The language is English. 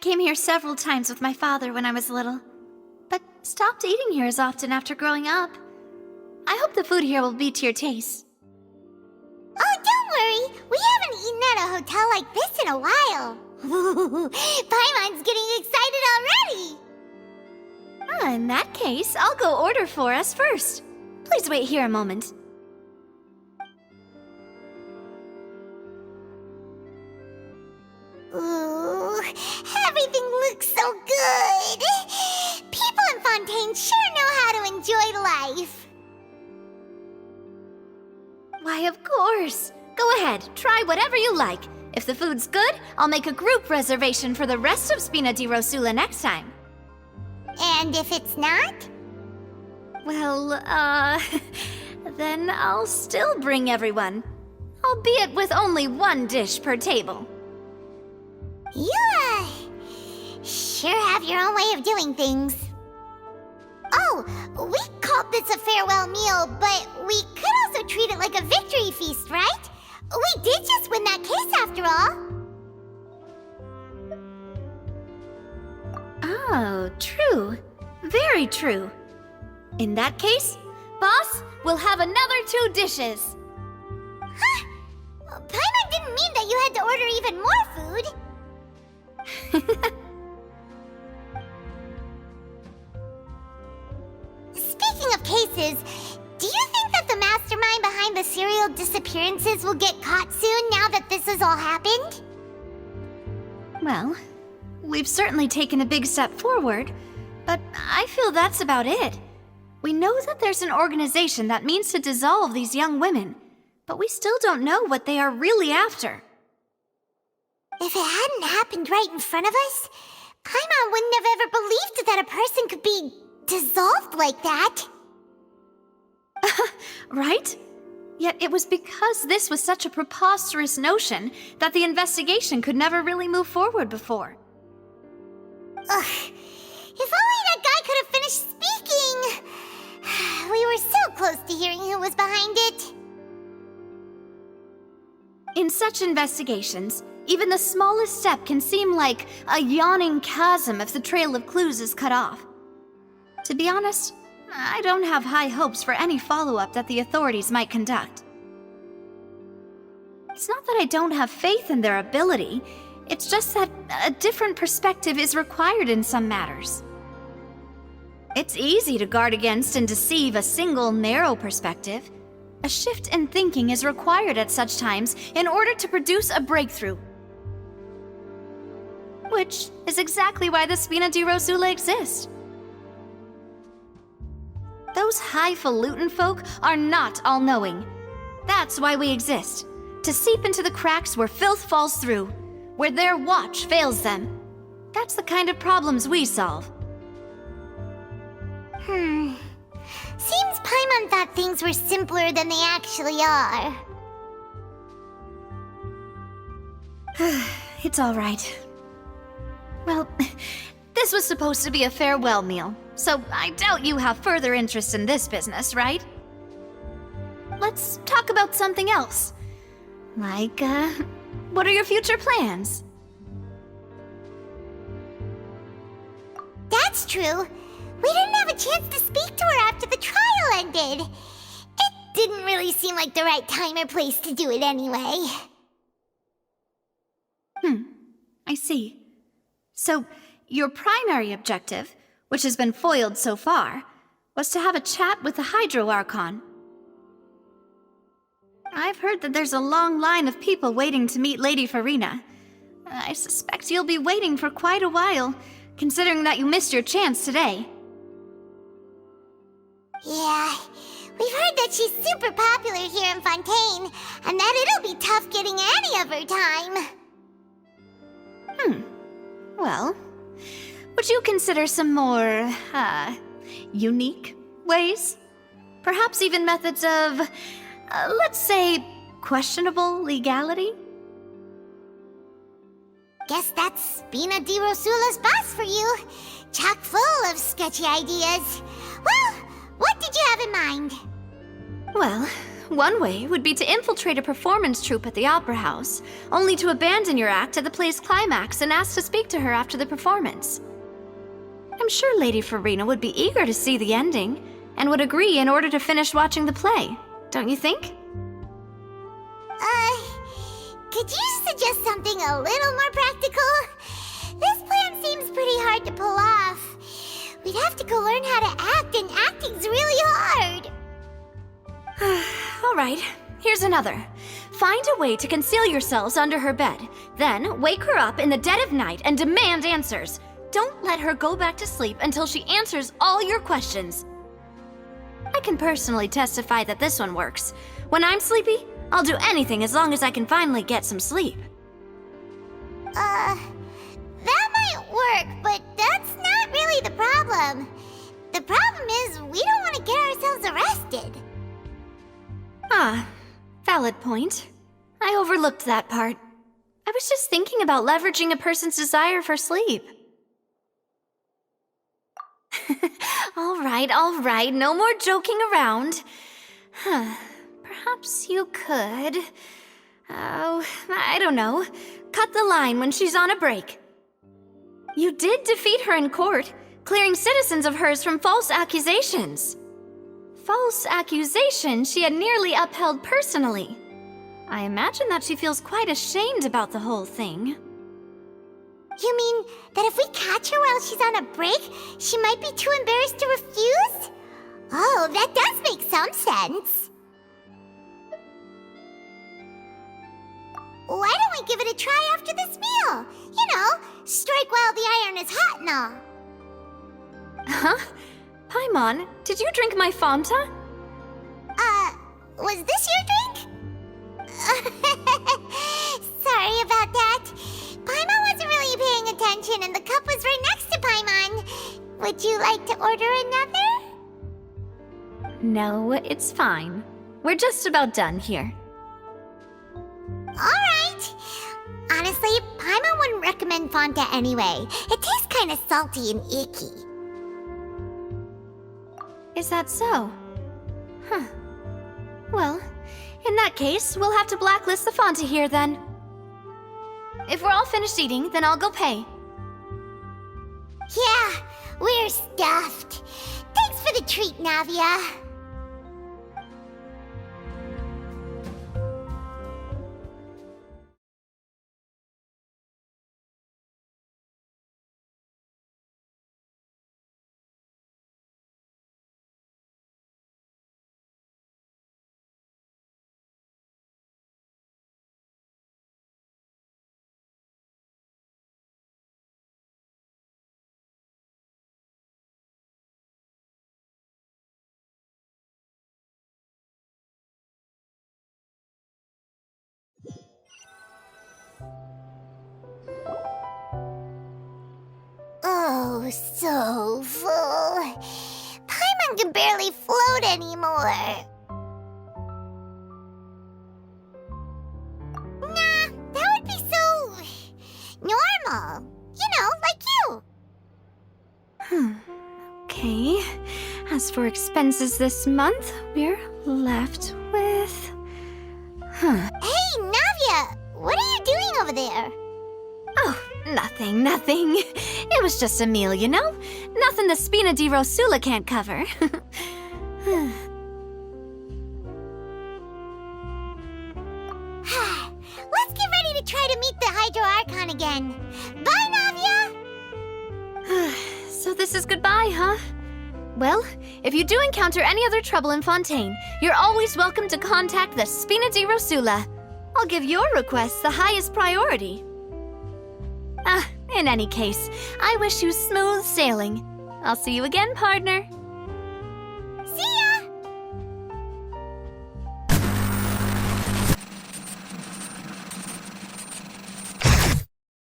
came here several times with my father when I was little, but stopped eating here as often after growing up. I hope the food here will be to your taste. Oh, don't worry. We haven't eaten at a hotel like this in a while. Paimon's getting excited already. In that case, I'll go order for us first. Please wait here a moment. Ooh, everything looks so good. People in Fontaine sure know how to enjoy life. Why, of course. Go ahead, try whatever you like. If the food's good, I'll make a group reservation for the rest of Spina di Rosula next time. And if it's not? Well, then I'll still bring everyone. Albeit with only one dish per table. You, sure have your own way of doing things. Oh, we called this a farewell meal, but we could also treat it like a victory feast, right? We did just win that case after all. Oh, true. Very true. In that case, boss, we'll have another 2 dishes. Huh? Paimon didn't mean that you had to order even more food. Speaking of cases, do you think that the mastermind behind the serial disappearances will get caught soon now that this has all happened? Well, we've certainly taken a big step forward, but I feel that's about it. We know that there's an organization that means to dissolve these young women, but we still don't know what they are really after. If it hadn't happened right in front of us, Paimon wouldn't have ever believed that a person could be dissolved like that. Right? Yet it was because this was such a preposterous notion that the investigation could never really move forward before. Ugh. If only that guy could have finished speaking! We were so close to hearing who was behind it. In such investigations, even the smallest step can seem like a yawning chasm if the trail of clues is cut off. To be honest, I don't have high hopes for any follow-up that the authorities might conduct. It's not that I don't have faith in their ability, it's just that a different perspective is required in some matters. It's easy to guard against and deceive a single narrow perspective. A shift in thinking is required at such times in order to produce a breakthrough. Which is exactly why the Spina di Rosula exists. Those highfalutin folk are not all-knowing. That's why we exist. To seep into the cracks where filth falls through, where their watch fails them. That's the kind of problems we solve. Seems Paimon thought things were simpler than they actually are. It's all right. Well, this was supposed to be a farewell meal, so I doubt you have further interest in this business, right? Let's talk about something else. Like, what are your future plans? That's true. We didn't have a chance to speak to her after the trial ended. It didn't really seem like the right time or place to do it anyway. I see. So, your primary objective, which has been foiled so far, was to have a chat with the Hydro Archon. I've heard that there's a long line of people waiting to meet Lady Farina. I suspect you'll be waiting for quite a while, considering that you missed your chance today. Yeah, we've heard that she's super popular here in Fontaine, and that it'll be tough getting any of her time. Well, would you consider some more, unique ways? Perhaps even methods of, let's say, questionable legality? Guess that's Spina di Rosula's boss for you. Chock full of sketchy ideas. Well, what did you have in mind? Well, one way would be to infiltrate a performance troupe at the Opera House, only to abandon your act at the play's climax and ask to speak to her after the performance. I'm sure Lady Farina would be eager to see the ending, and would agree in order to finish watching the play, don't you think? Could you suggest something a little more practical? This plan seems pretty hard to pull off. We'd have to go learn how to act, and acting's really hard. All right, here's another. Find a way to conceal yourselves under her bed. Then wake her up in the dead of night and demand answers. Don't let her go back to sleep until she answers all your questions. I can personally testify that this one works. When I'm sleepy, I'll do anything as long as I can finally get some sleep. That might work, but that's not really the problem. The problem is we don't want to get ourselves arrested. Ah, valid point. I overlooked that part. I was just thinking about leveraging a person's desire for sleep. All right, no more joking around. Perhaps you could... Oh, I don't know. Cut the line when she's on a break. You did defeat her in court, clearing citizens of hers from false accusations. False accusations she had nearly upheld personally. I imagine that she feels quite ashamed about the whole thing. You mean that if we catch her while she's on a break, she might be too embarrassed to refuse? Oh, that does make some sense. Why don't we give it a try after this meal? You know, strike while the iron is hot and all. Huh? Paimon, did you drink my Fanta? Was this your drink? Sorry about that. Paimon wasn't really paying attention and the cup was right next to Paimon. Would you like to order another? No, it's fine. We're just about done here. Alright. Honestly, Paimon wouldn't recommend Fanta anyway. It tastes kind of salty and icky. Is that so? Huh. Well, in that case, we'll have to blacklist the Fanta here then. If we're all finished eating, then I'll go pay. Yeah, we're stuffed. Thanks for the treat, Navia. Oh, so full. Paimon can barely float anymore. Nah, that would be so... normal. You know, like you. Okay. As for expenses this month, we're left with... Hey, Navia! What are you doing over there? Oh, nothing. It was just a meal, you know? Nothing the Spina di Rosula can't cover. Let's get ready to try to meet the Hydro Archon again. Bye, Navia! So this is goodbye, huh? Well, if you do encounter any other trouble in Fontaine, you're always welcome to contact the Spina di Rosula. I'll give your request the highest priority. In any case, I wish you smooth sailing. I'll see you again, partner. See ya!